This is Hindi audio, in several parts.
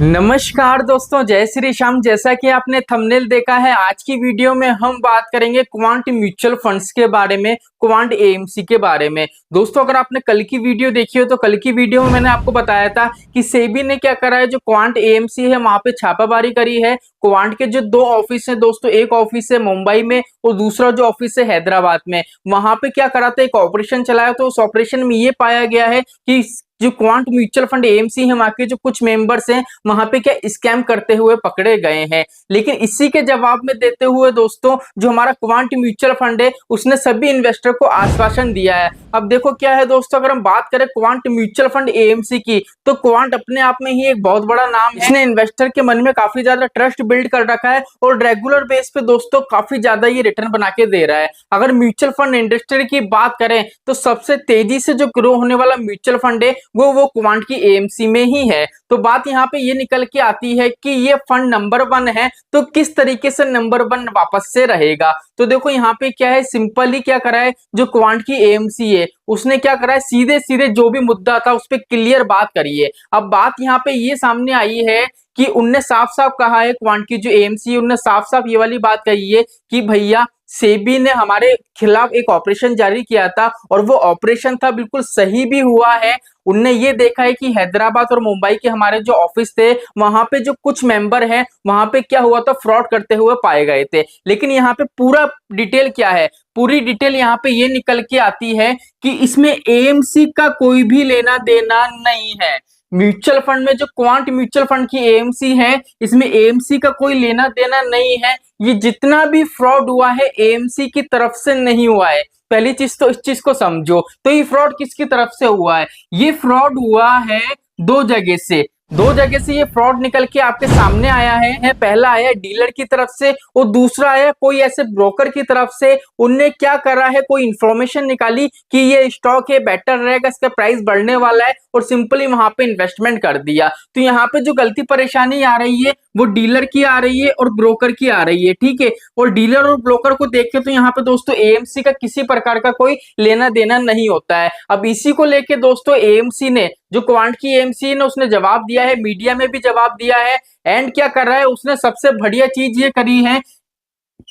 नमस्कार दोस्तों, जय श्री श्याम। जैसा कि आपने थंबनेल देखा है, आज की वीडियो में हम बात करेंगे क्वांट म्यूचुअल फंड्स के बारे में, क्वांट एएमसी के बारे में। दोस्तों, अगर आपने कल की वीडियो देखी हो तो कल की वीडियो में मैंने आपको बताया था कि सेबी ने क्या करा है, जो क्वांट एएमसी है वहां पे छापामारी करी है। क्वांट के जो दो ऑफिस है दोस्तों, एक ऑफिस है मुंबई में और दूसरा जो ऑफिस है हैदराबाद में। वहां पे क्या करा था, एक ऑपरेशन चलाया। तो उस ऑपरेशन में ये पाया गया है कि जो क्वांट म्यूचुअल फंड एएमसी है वहां के जो कुछ मेंबर्स हैं वहां पे क्या स्कैम करते हुए पकड़े गए हैं। लेकिन इसी के जवाब में देते हुए दोस्तों, जो हमारा क्वांट म्यूचुअल फंड है उसने सभी इन्वेस्टर को आश्वासन दिया है। अब देखो क्या है दोस्तों, अगर हम बात करें क्वांट म्यूचुअल फंड एएमसी की, तो क्वांट अपने आप में ही एक बहुत बड़ा नाम है। इसने इन्वेस्टर के मन में काफी ज्यादा ट्रस्ट बिल्ड कर रखा है और रेगुलर बेस पे दोस्तों काफी ज्यादा ये रिटर्न बना के दे रहा है। अगर म्यूचुअल फंड इंडस्ट्री की बात करें तो सबसे तेजी से जो ग्रो होने वाला म्यूचुअल फंड है वो क्वांट की एएमसी में ही है। तो बात यहाँ पे ये निकल के आती है कि ये फंड नंबर 1 है, तो किस तरीके से नंबर 1 वापस से रहेगा। तो देखो यहाँ पे क्या है, सिंपली क्या करा है, जो क्वांट की एएमसी है उसने क्या करा है, सीधे सीधे जो भी मुद्दा था उस पर क्लियर बात करी है। अब बात यहाँ पे ये सामने आई है कि उनने साफ साफ कहा है, क्वांट की जो एएमसी है उनने साफ साफ ये वाली बात कही है कि भैया सेबी ने हमारे खिलाफ एक ऑपरेशन जारी किया था और वो ऑपरेशन था बिल्कुल सही भी हुआ है। उनने ये देखा है कि हैदराबाद और मुंबई के हमारे जो ऑफिस थे वहां पे जो कुछ मेंबर हैं वहां पे क्या हुआ था, फ्रॉड करते हुए पाए गए थे। लेकिन यहाँ पे पूरा डिटेल क्या है, पूरी डिटेल यहाँ पे ये निकल के आती है कि इसमें एएमसी का कोई भी लेना देना नहीं है। म्यूचुअल फंड में जो क्वांट म्यूचुअल फंड की एएमसी है इसमें एएमसी का कोई लेना देना नहीं है। ये जितना भी फ्रॉड हुआ है एएमसी की तरफ से नहीं हुआ है। पहली चीज तो इस चीज को समझो। तो ये फ्रॉड किसकी तरफ से हुआ है? ये फ्रॉड हुआ है दो जगह से ये फ्रॉड निकल के आपके सामने आया है। पहला आया डीलर की तरफ से और दूसरा आया कोई ऐसे ब्रोकर की तरफ से। उनने क्या करा है, कोई इंफॉर्मेशन निकाली कि ये स्टॉक है, बेटर रहेगा, इसका प्राइस बढ़ने वाला है और सिंपली वहां पे इन्वेस्टमेंट कर दिया। तो यहाँ पे जो गलती परेशानी आ रही है वो डीलर की आ रही है और ब्रोकर की आ रही है, ठीक है। और डीलर और ब्रोकर को देख के तो यहाँ पे दोस्तों एएमसी का किसी प्रकार का कोई लेना देना नहीं होता है। अब इसी को लेके दोस्तों एएमसी ने, जो क्वांट की एएमसी ने, उसने जवाब दिया है, मीडिया में भी जवाब दिया है। एंड क्या कर रहा है, उसने सबसे बढ़िया चीज ये करी है,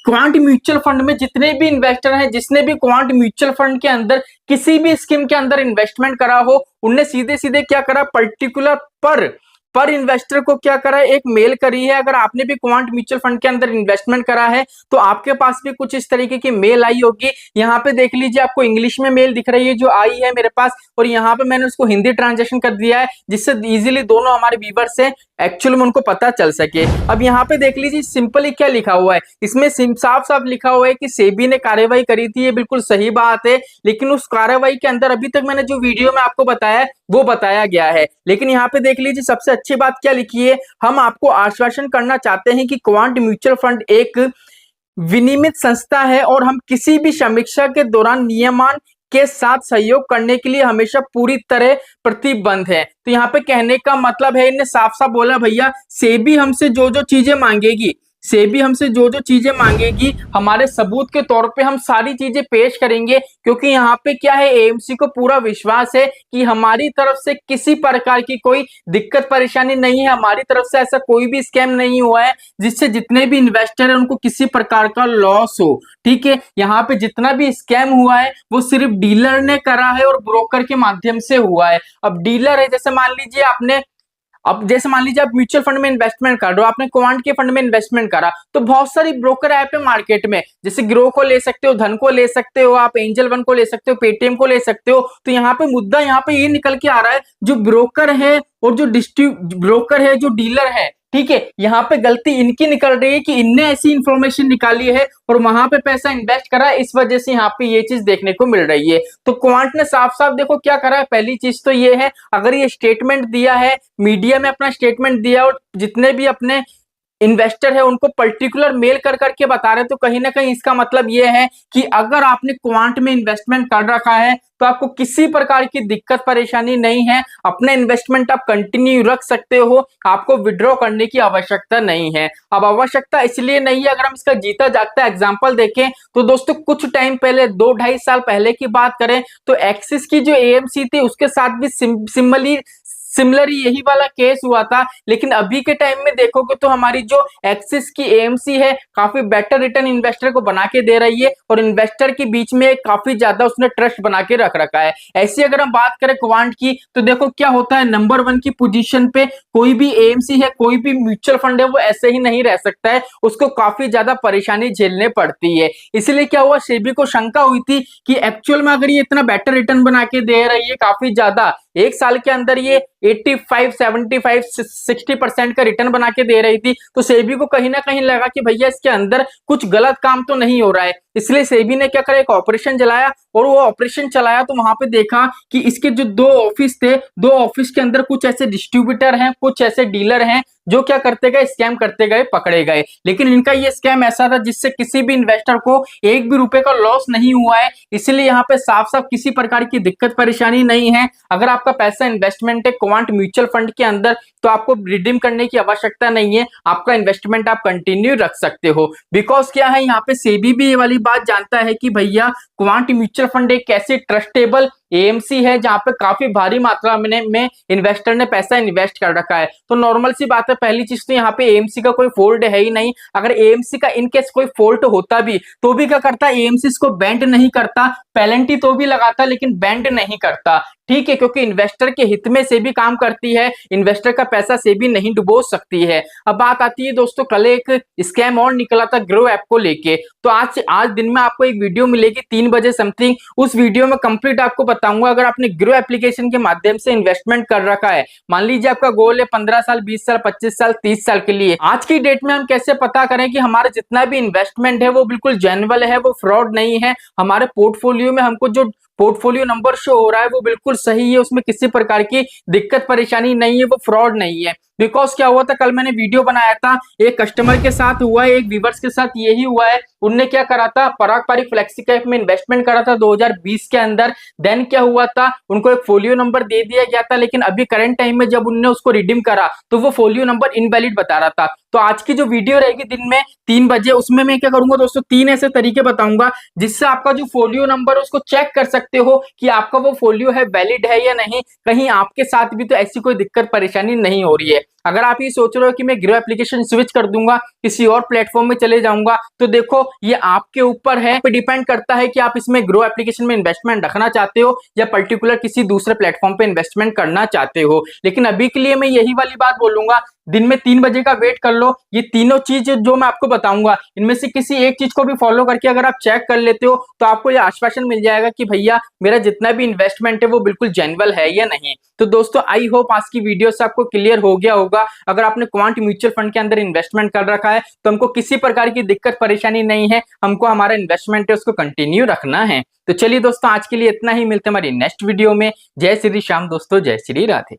क्वांट म्यूचुअल फंड में जितने भी इन्वेस्टर हैं, जिसने भी क्वांट म्यूचुअल फंड के अंदर किसी भी स्कीम के अंदर इन्वेस्टमेंट करा हो, उनने सीधे सीधे क्या करा, पर्टिकुलर पर इन्वेस्टर को क्या करा है, एक मेल करी है। अगर आपने भी क्वांट म्यूचुअल फंड के अंदर इन्वेस्टमेंट करा है तो आपके पास भी कुछ इस तरीके की मेल आई होगी। यहाँ पे देख लीजिए, आपको इंग्लिश में मेल दिख रही है जो आई है मेरे पास, और यहाँ पे मैंने उसको हिंदी ट्रांसलेशन कर दिया है जिससे इजीली दोनों हमारे व्यूअर्स हैं एक्चुअल में उनको पता चल सके। अब यहाँ पे देख लीजिए सिंपली क्या लिखा हुआ है, इसमें साफ साफ लिखा हुआ है कि सेबी ने कार्रवाई करी थी, ये बिल्कुल सही बात है। लेकिन उस कार्रवाई के अंदर अभी तक मैंने जो वीडियो में आपको बताया है वो बताया गया है। लेकिन यहाँ पे देख लीजिए सबसे अच्छी बात क्या लिखी है, हम आपको आश्वासन करना चाहते हैं कि क्वांट म्यूचुअल फंड एक विनियमित संस्था है और हम किसी भी समीक्षा के दौरान नियमान के साथ सहयोग करने के लिए हमेशा पूरी तरह प्रतिबद्ध है। तो यहाँ पे कहने का मतलब है, इन्हें साफ साफ बोला भैया सेबी हमसे जो जो चीजें मांगेगी, सेबी हमसे जो जो चीजें मांगेगी हमारे सबूत के तौर पे हम सारी चीजें पेश करेंगे। क्योंकि यहाँ पे क्या है, एएमसी को पूरा विश्वास है कि हमारी तरफ से किसी प्रकार की कोई दिक्कत परेशानी नहीं है, हमारी तरफ से ऐसा कोई भी स्कैम नहीं हुआ है जिससे जितने भी इन्वेस्टर है उनको किसी प्रकार का लॉस हो, ठीक है। यहाँ पे जितना भी स्कैम हुआ है वो सिर्फ डीलर ने करा है और ब्रोकर के माध्यम से हुआ है। अब डीलर है, जैसे मान लीजिए आप म्यूचुअल फंड में इन्वेस्टमेंट कर रहे हो, आपने क्वांट के फंड में इन्वेस्टमेंट करा, तो बहुत सारी ब्रोकर ऐप है मार्केट में, जैसे ग्रो को ले सकते हो, धन को ले सकते हो, आप एंजल वन को ले सकते हो, पेटीएम को ले सकते हो। तो यहाँ पे मुद्दा यहाँ पे ये निकल के आ रहा है, जो ब्रोकर है और जो ब्रोकर है, जो डीलर है, ठीक है, यहाँ पे गलती इनकी निकल रही है कि इनने ऐसी इंफॉर्मेशन निकाली है और वहां पे पैसा इन्वेस्ट करा है, इस वजह से यहाँ पे ये चीज देखने को मिल रही है। तो क्वांट ने साफ साफ देखो क्या करा है, पहली चीज तो ये है, अगर ये स्टेटमेंट दिया है, मीडिया में अपना स्टेटमेंट दिया और जितने भी अपने इन्वेस्टर है उनको पर्टिकुलर मेल कर करके बता रहे, तो कहीं ना कहीं इसका मतलब ये है कि अगर आपने क्वांट में इन्वेस्टमेंट कर रखा है तो आपको किसी प्रकार की दिक्कत परेशानी नहीं है, अपना इन्वेस्टमेंट आप कंटिन्यू रख सकते हो, आपको विड्रॉ करने की आवश्यकता नहीं है। अब आवश्यकता इसलिए नहीं है, अगर हम इसका जीता जागता एग्जांपल देखें तो दोस्तों कुछ टाइम पहले, 2-2.5 साल पहले की बात करें तो एक्सिस की जो एएमसी थी उसके साथ भी सिमिलर यही वाला केस हुआ था। लेकिन अभी के टाइम में देखोगे तो हमारी जो एक्सिस की एएमसी है काफी बेटर रिटर्न इन्वेस्टर को बना के दे रही है और इन्वेस्टर के बीच में काफी ज्यादा उसने ट्रस्ट बना के रख रखा है। ऐसी अगर हम बात करें क्वांट की तो देखो क्या होता है, नंबर 1 की पोजीशन पे कोई भी एएमसी है, कोई भी म्यूचुअल फंड है, वो ऐसे ही नहीं रह सकता है, उसको काफी ज्यादा परेशानी झेलने पड़ती है। इसलिए क्या हुआ, सेबी को शंका हुई थी कि एक्चुअल में अगर ये इतना बेटर रिटर्न बना के दे रही है काफी ज्यादा, एक साल के अंदर ये 85, 75, 60% का रिटर्न बना के दे रही थी, तो सेबी को कहीं ना कहीं लगा कि भैया इसके अंदर कुछ गलत काम तो नहीं हो रहा है। इसलिए सेबी ने क्या करा, एक ऑपरेशन चलाया और वो ऑपरेशन चलाया तो वहां पे देखा कि इसके जो 2 ऑफिस थे, 2 ऑफिस के अंदर कुछ ऐसे डिस्ट्रीब्यूटर हैं, कुछ ऐसे डीलर हैं जो क्या करते गए, स्कैम करते गए, पकड़े गए। लेकिन इनका ये स्कैम ऐसा था जिससे किसी भी इन्वेस्टर को एक भी रुपए का लॉस नहीं हुआ है। इसलिए यहाँ पे साफ साफ किसी प्रकार की दिक्कत परेशानी नहीं है। अगर आपका पैसा इन्वेस्टमेंट है क्वांट म्यूचुअल फंड के अंदर तो आपको रिडीम करने की आवश्यकता नहीं है, आपका इन्वेस्टमेंट आप कंटिन्यू रख सकते हो। बिकॉज क्या है, यहाँ पे सेबी भी ये वाली बात जानता है कि भैया क्वांट म्यूचुअल फंड एक ऐसी ट्रस्टेबल एएमसी है जहां पे काफी भारी मात्रा में इन्वेस्टर ने पैसा इन्वेस्ट कर रखा है। तो नॉर्मल सी बात है, पहली चीज तो यहाँ पे एएमसी का कोई फॉल्ट है ही नहीं। अगर एएमसी का इनकेस कोई फॉल्ट होता भी तो भी क्या करता, एएमसी इसको बैंड नहीं करता, पेनल्टी तो भी लगाता लेकिन बैंड नहीं करता। ठीक है, क्योंकि इन्वेस्टर के हित में सेबी काम करती है, इन्वेस्टर का पैसा सेबी नहीं डुबो सकती है। अब बात आती है दोस्तों, कल एक स्कैम और निकला था ग्रो ऐप को लेके। तो आज दिन में आपको एक वीडियो मिलेगी 3 बजे समथिंग, उस वीडियो में कंप्लीट आपको बताऊंगा। अगर आपने ग्रो एप्लीकेशन के माध्यम से इन्वेस्टमेंट कर रखा है, मान लीजिए आपका गोल है 15 साल, 20 साल, 25 साल, 30 साल के लिए, आज की डेट में हम कैसे पता करें कि हमारा जितना भी इन्वेस्टमेंट है वो बिल्कुल जेन्युइन है, वो फ्रॉड नहीं है, हमारे पोर्टफोलियो में हमको जो पोर्टफोलियो नंबर शो हो रहा है वो बिल्कुल सही है, उसमें किसी प्रकार की दिक्कत परेशानी नहीं है, वो फ्रॉड नहीं है। बिकॉज क्या हुआ था, कल मैंने वीडियो बनाया था, एक कस्टमर के साथ हुआ है, एक व्यूवर्स के साथ यही हुआ है। उनने क्या करा था, पराग पारिक फ्लेक्सी कैप में इन्वेस्टमेंट करा था 2020 के अंदर। देन क्या हुआ था, उनको एक फोलियो नंबर दे दिया गया था, लेकिन अभी करंट टाइम में जब उनने उसको रिडीम करा तो वो फोलियो नंबर इनवैलिड बता रहा था। तो आज की जो वीडियो रहेगी दिन में 3 बजे, उसमें मैं क्या करूंगा दोस्तों, 3 ऐसे तरीके बताऊंगा जिससे आपका जो फोलियो नंबर उसको चेक कर सकते हो कि आपका वो फोलियो है वैलिड है या नहीं, कहीं आपके साथ भी तो ऐसी कोई दिक्कत परेशानी नहीं हो रही है। अगर आप ये सोच रहे हो कि मैं ग्रो एप्लीकेशन स्विच कर दूंगा, किसी और प्लेटफॉर्म में चले जाऊंगा, तो देखो ये आपके ऊपर है, डिपेंड करता है कि आप इसमें ग्रो एप्लीकेशन में इन्वेस्टमेंट रखना चाहते हो या पर्टिकुलर किसी दूसरे प्लेटफॉर्म पे इन्वेस्टमेंट करना चाहते हो। लेकिन अभी के लिए मैं यही वाली बात बोलूंगा, दिन में 3 बजे का वेट कर लो। ये तीनों चीज जो मैं आपको बताऊंगा इनमें से किसी एक चीज को भी फॉलो करके अगर आप चेक कर लेते हो तो आपको ये आश्वासन मिल जाएगा कि भैया मेरा जितना भी इन्वेस्टमेंट है वो बिल्कुल जेन्युइन है या नहीं। तो दोस्तों आई होप आज की वीडियो से आपको क्लियर हो गया होगा। अगर आपने क्वांट म्यूचुअल फंड के अंदर इन्वेस्टमेंट कर रखा है तो हमको किसी प्रकार की दिक्कत परेशानी नहीं है, हमको हमारा इन्वेस्टमेंट है उसको कंटिन्यू रखना है। तो चलिए दोस्तों आज के लिए इतना ही, मिलते हैं हमारी नेक्स्ट वीडियो में। जय श्री श्याम दोस्तों, जय श्री राधे।